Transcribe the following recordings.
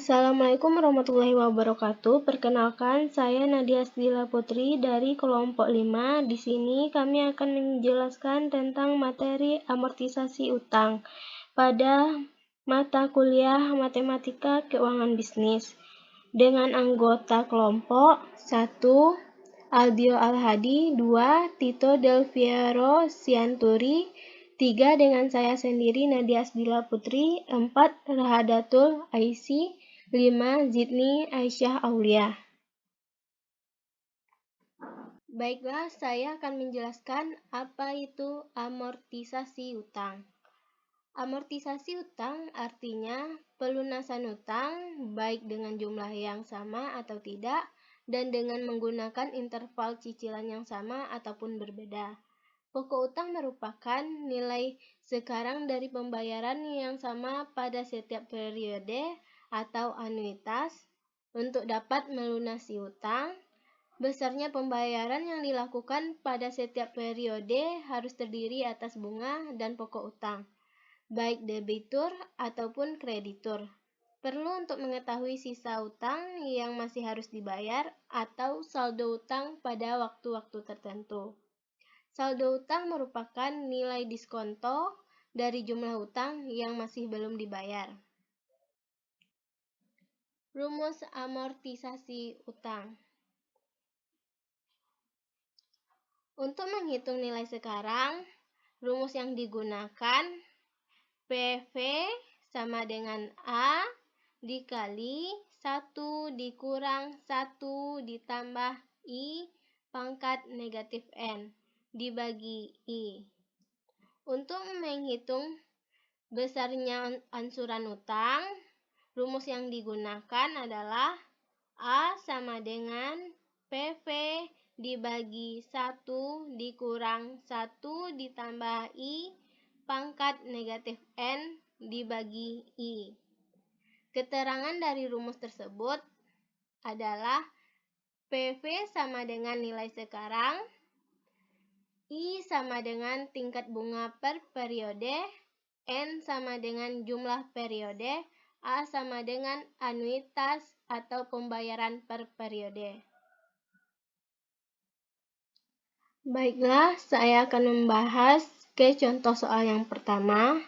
Assalamualaikum warahmatullahi wabarakatuh. Perkenalkan, saya Nadia Asdila Putri dari kelompok 5. Di sini kami akan menjelaskan tentang materi amortisasi utang pada mata kuliah Matematika Keuangan Bisnis. Dengan anggota kelompok 1. Aldio Alhadi, 2. Tito Del Fiero Sianturi, 3. Dengan saya sendiri Nadia Asdila Putri, 4. Rahadatul Aisy, 5. Zidni Aisyah Aulia. Baiklah, saya akan menjelaskan apa itu amortisasi utang. Amortisasi utang artinya pelunasan utang baik dengan jumlah yang sama atau tidak dan dengan menggunakan interval cicilan yang sama ataupun berbeda. Pokok utang merupakan nilai sekarang dari pembayaran yang sama pada setiap periode atau anuitas. Untuk dapat melunasi utang, besarnya pembayaran yang dilakukan pada setiap periode harus terdiri atas bunga dan pokok utang, baik debitur ataupun kreditur. Perlu untuk mengetahui sisa utang yang masih harus dibayar atau saldo utang pada waktu-waktu tertentu. Saldo utang merupakan nilai diskonto dari jumlah utang yang masih belum dibayar. Rumus amortisasi utang. Untuk menghitung nilai sekarang, rumus yang digunakan PV sama dengan A dikali 1 dikurang 1 ditambah I pangkat negatif N dibagi I. Untuk menghitung besarnya ansuran utang, rumus yang digunakan adalah A sama dengan PV dibagi 1 dikurang 1 ditambah I pangkat negatif N dibagi I. Keterangan dari rumus tersebut adalah PV sama dengan nilai sekarang, I sama dengan tingkat bunga per periode, N sama dengan jumlah periode, A sama dengan anuitas atau pembayaran per periode. Baiklah, saya akan membahas ke contoh soal yang pertama.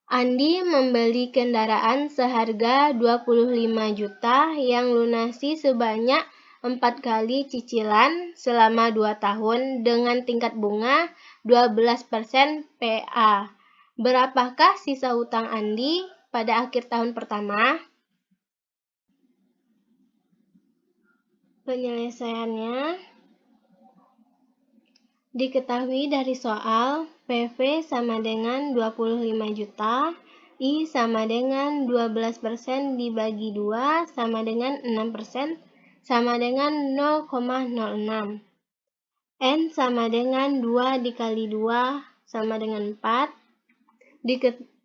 Andi membeli kendaraan seharga 25 juta yang lunasi sebanyak 4 kali cicilan selama 2 tahun dengan tingkat bunga 12% PA. Berapakah sisa utang Andi pada akhir tahun pertama? Penyelesaiannya diketahui dari soal PV sama dengan 25 juta, I sama dengan 12% dibagi 2 sama dengan 6% sama dengan 0,06. N sama dengan 2 dikali 2 sama dengan 4.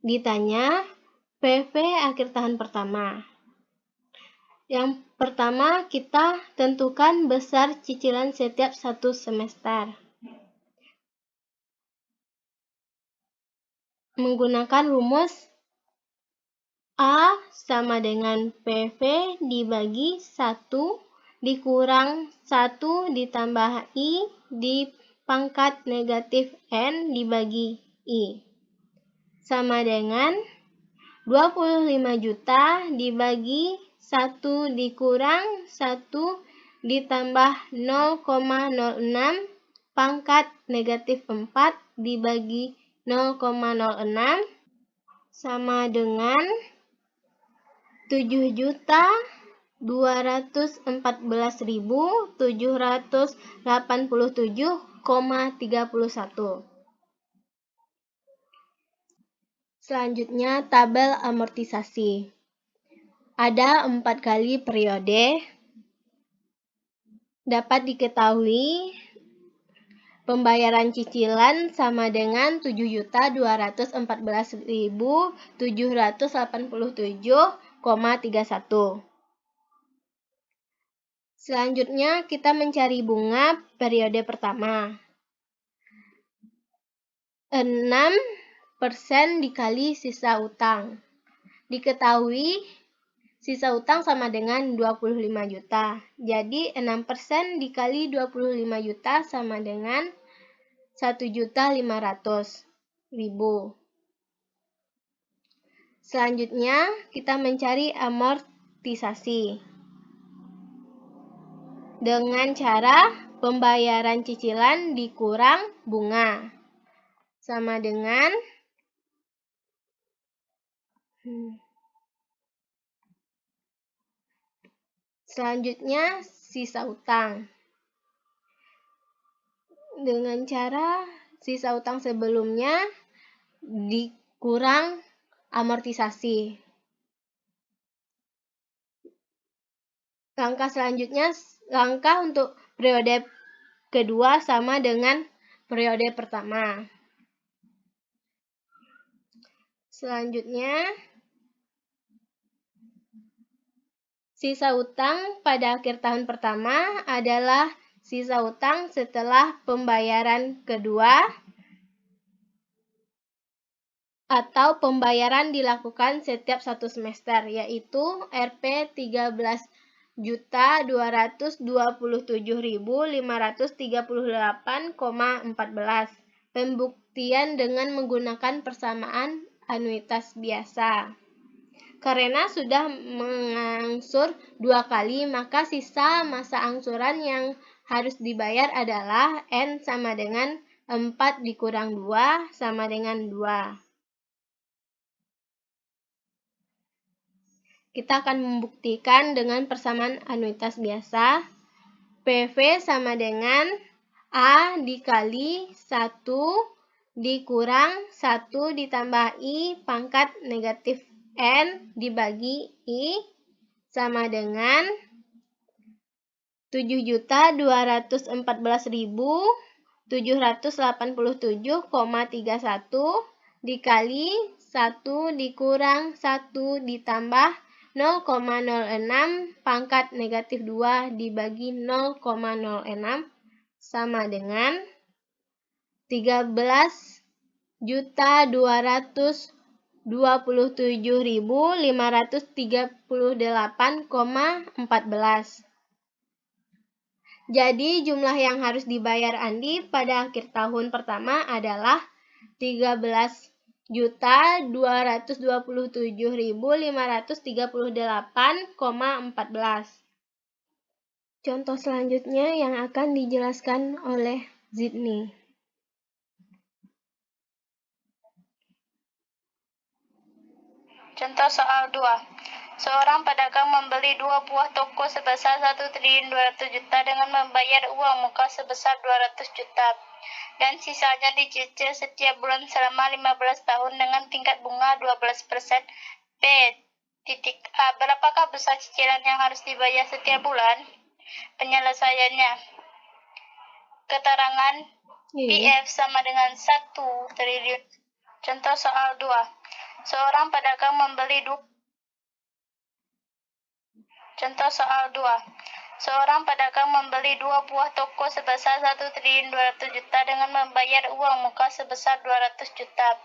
Ditanya PV akhir tahun pertama. Yang pertama, kita tentukan besar cicilan setiap 1 semester. Menggunakan rumus A sama dengan PV dibagi 1 dikurang 1 ditambah I di pangkat negatif N dibagi I. Sama dengan 25 juta dibagi 1 dikurang 1 ditambah 0,06 pangkat negatif 4 dibagi 0,06 sama dengan 7.214.787,31. Selanjutnya, tabel amortisasi. Ada 4 kali periode. Dapat diketahui pembayaran cicilan sama dengan 7.214.787,31. Selanjutnya, kita mencari bunga periode pertama. 6% dikali sisa utang. Diketahui Sisa utang sama dengan 25 juta. Jadi 6% dikali 25 juta sama dengan 1.500.000. Selanjutnya kita mencari amortisasi dengan cara pembayaran cicilan dikurang bunga sama dengan selanjutnya sisa utang. Dengan cara sisa utang sebelumnya dikurang amortisasi. Langkah selanjutnya, langkah untuk periode kedua sama dengan periode pertama. Selanjutnya, sisa utang pada akhir tahun pertama adalah sisa utang setelah pembayaran kedua atau pembayaran dilakukan setiap satu semester, yaitu Rp13.227.538,14. Pembuktian dengan menggunakan persamaan anuitas biasa. Karena sudah mengangsur 2 kali, maka sisa masa angsuran yang harus dibayar adalah N sama dengan 4 dikurang 2 sama dengan 2. Kita akan membuktikan dengan persamaan anuitas biasa. PV sama dengan A dikali 1 dikurang 1 ditambah I pangkat negatif N dibagi I sama dengan 7.214.787,31 dikali 1 dikurang 1 ditambah 0,06 pangkat negatif 2 dibagi 0,06 sama dengan 13.227.538,14. Jadi jumlah yang harus dibayar Andi pada akhir tahun pertama adalah 13.227.538,14. Contoh selanjutnya yang akan dijelaskan oleh Zidni. Contoh soal 2. Seorang pedagang membeli 2 buah toko sebesar 1.200 juta dengan membayar uang muka sebesar 200 juta dan sisanya dicicil setiap bulan selama 15 tahun dengan tingkat bunga 12%. P. A. Berapakah besar cicilan yang harus dibayar setiap bulan? Penyelesaiannya. Keterangan PF sama dengan 1 triliun. Contoh soal 2. Seorang pedagang membeli Contoh soal 2. Seorang pedagang membeli 2 buah toko sebesar 1.200 juta dengan membayar uang muka sebesar 200 juta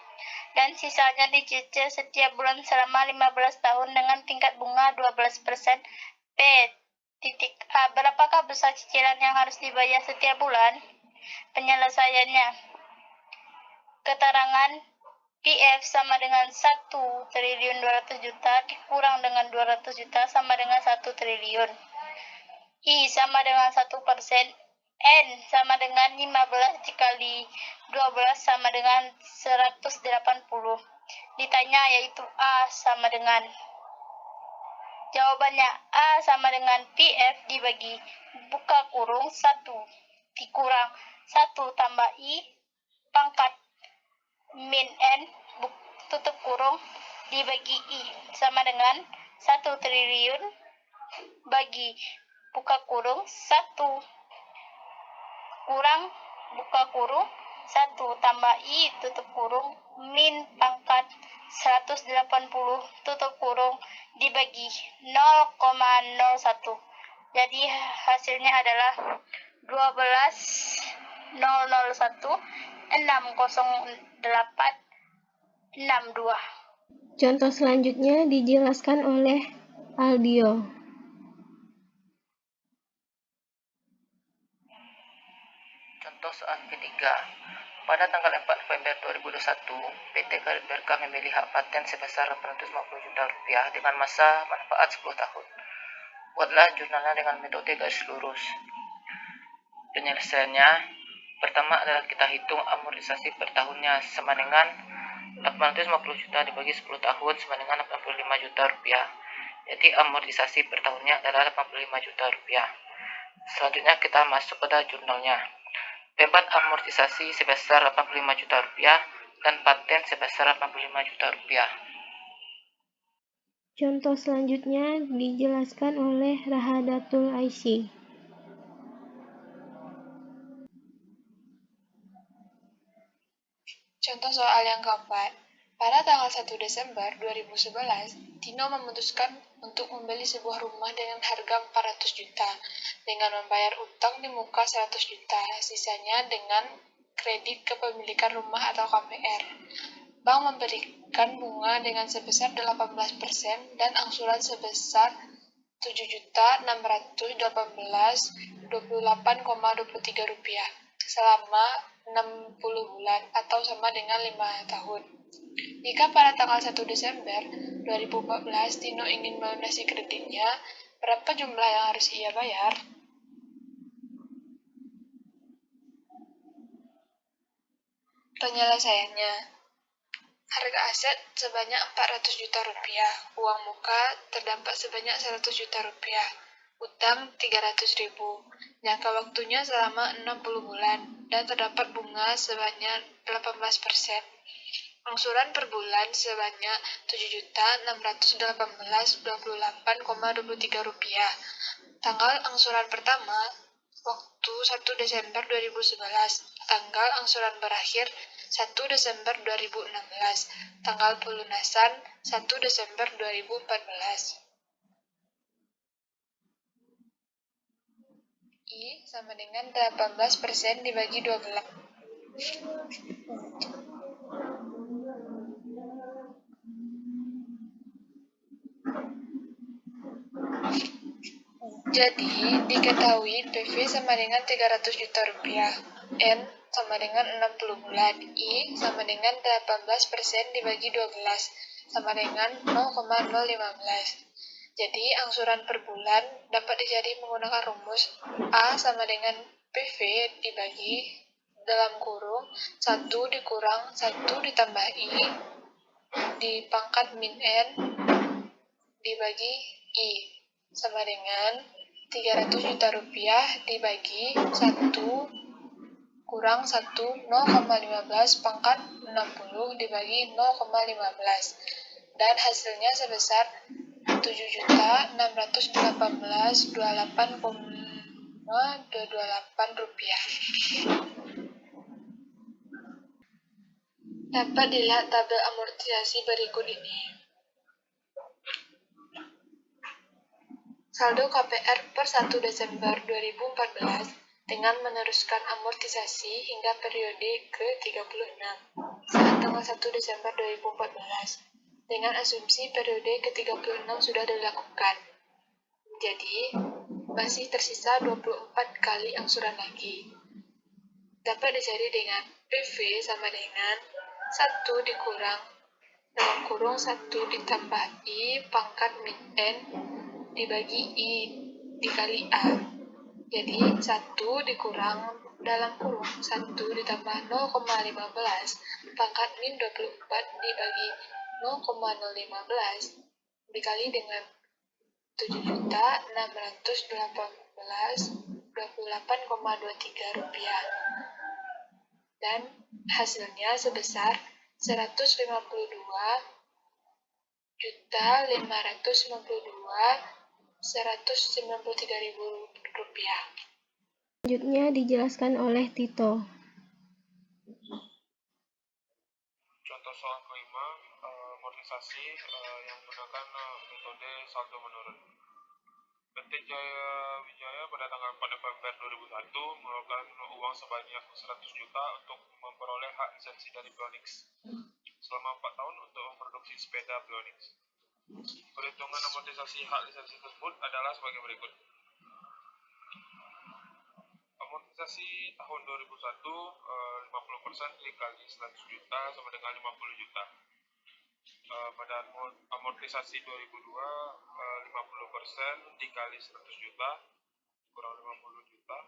dan sisanya dicicil setiap bulan selama 15 tahun dengan tingkat bunga 12%. P. A. Berapakah besar cicilan yang harus dibayar setiap bulan? Penyelesaiannya. Keterangan PF sama dengan 1.200 juta dikurang dengan 200 juta sama dengan 1 triliun. I sama dengan 1%. N sama dengan 15 dikali 12 sama dengan 180. Ditanya yaitu A sama dengan. Jawabannya A sama dengan PF dibagi buka kurung 1 dikurang 1 tambah I pangkat min N tutup kurung dibagi I sama dengan 1 triliun bagi buka kurung 1 kurang buka kurung 1 tambah I tutup kurung min pangkat 180 tutup kurung dibagi 0,01. Jadi hasilnya adalah 12.001.608.62. Contoh selanjutnya dijelaskan oleh Aldio. Contoh soal ketiga. Pada tanggal 4 November 2021, PT Berka memilih hak paten sebesar 850 juta rupiah dengan masa manfaat 10 tahun. Buatlah jurnalnya dengan metode garis lurus. Penyelesaiannya, pertama adalah kita hitung amortisasi per tahunnya sama dengan 850 juta dibagi 10 tahun sama dengan 85 juta rupiah. Jadi amortisasi per tahunnya adalah 85 juta rupiah. Selanjutnya kita masuk pada jurnalnya. Beban amortisasi sebesar 85 juta rupiah dan paten sebesar 85 juta rupiah. Contoh selanjutnya dijelaskan oleh Rahadatul Aisy. Contoh soal yang keempat. Pada tanggal 1 Desember 2011, Tino memutuskan untuk membeli sebuah rumah dengan harga 400 juta dengan membayar utang di muka 100 juta, sisanya dengan kredit kepemilikan rumah atau KPR. Bank memberikan bunga dengan sebesar 18% dan angsuran sebesar 7.618.28,23 rupiah selama 60 bulan atau sama dengan 5 tahun. Jika pada tanggal 1 Desember 2014 Tino ingin melunasi kreditnya, berapa jumlah yang harus ia bayar? Penyelesaiannya, harga aset sebanyak 400 juta rupiah, uang muka terdapat sebanyak 100 juta rupiah, utang 300.000, jangka waktunya selama 60 bulan, dan terdapat bunga sebanyak 18%. Angsuran per bulan sebanyak 7.618.28,23 rupiah. Tanggal angsuran pertama, waktu 1 Desember 2011. Tanggal angsuran berakhir 1 Desember 2016. Tanggal pelunasan 1 Desember 2014. I sama dengan 18% dibagi 12. Jadi, diketahui PV sama dengan 300 juta rupiah, N sama dengan 60 bulan, I sama dengan 18% dibagi 12, sama dengan 0,015. Jadi, angsuran per bulan dapat dicari menggunakan rumus A sama dengan PV dibagi dalam kurung 1 dikurang 1 ditambah I dipangkat min N dibagi I sama dengan 300 juta rupiah dibagi 1 kurang 1 0,15 pangkat 60 dibagi 0,15 dan hasilnya sebesar 7.618.28,228 rupiah. Dapat dilihat tabel amortisasi berikut ini. Saldo KPR per 1 Desember 2014 dengan meneruskan amortisasi hingga periode ke-36 saat tanggal 1 Desember 2014 dengan asumsi periode ke-36 sudah dilakukan. Jadi, masih tersisa 24 kali angsuran lagi. Dapat dicari dengan PV sama dengan 1 dikurang dalam kurung 1 ditambah I pangkat min N dibagi I dikali A. Jadi 1 dikurang dalam kurung 1 ditambah 0,15 pangkat min 24 dibagi 0,015 dikali dengan 7.618.28,23 rupiah. Dan hasilnya sebesar 152.592.193.000 rupiah. Selanjutnya dijelaskan oleh Tito. Contoh soal kelima, amortisasi yang menggunakan metode saldo menurun. PT Jaya Wijaya pada tanggal 4 November 2001 mengeluarkan uang sebanyak 100 juta untuk memperoleh hak lisensi dari Pionix selama 4 tahun untuk memproduksi sepeda Pionix. Perhitungan amortisasi hak lisensi tersebut adalah sebagai berikut. Amortisasi tahun 2001 50% dikali 100 juta sama dengan 50 juta. Pada amortisasi 2002 50% dikali 100 juta kurang 50 juta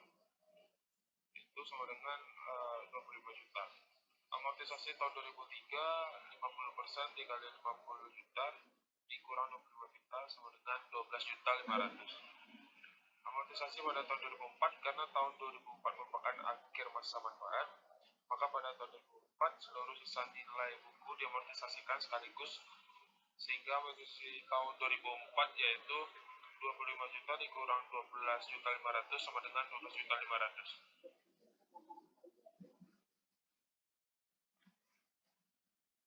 itu sama dengan 25 juta. Amortisasi tahun 2003 50% dikali 50 juta dikurang 25 juta sama dengan 12 juta 500. Amortisasi pada tahun 2004 karena tahun 2004 merupakan akhir masa manfaat, maka pada tahun 2004 seluruh sisa nilai buku diamortisasikan sekaligus sehingga amortisasi tahun 2004 yaitu 25 juta dikurang 12 juta 500 sama dengan 12 juta 500.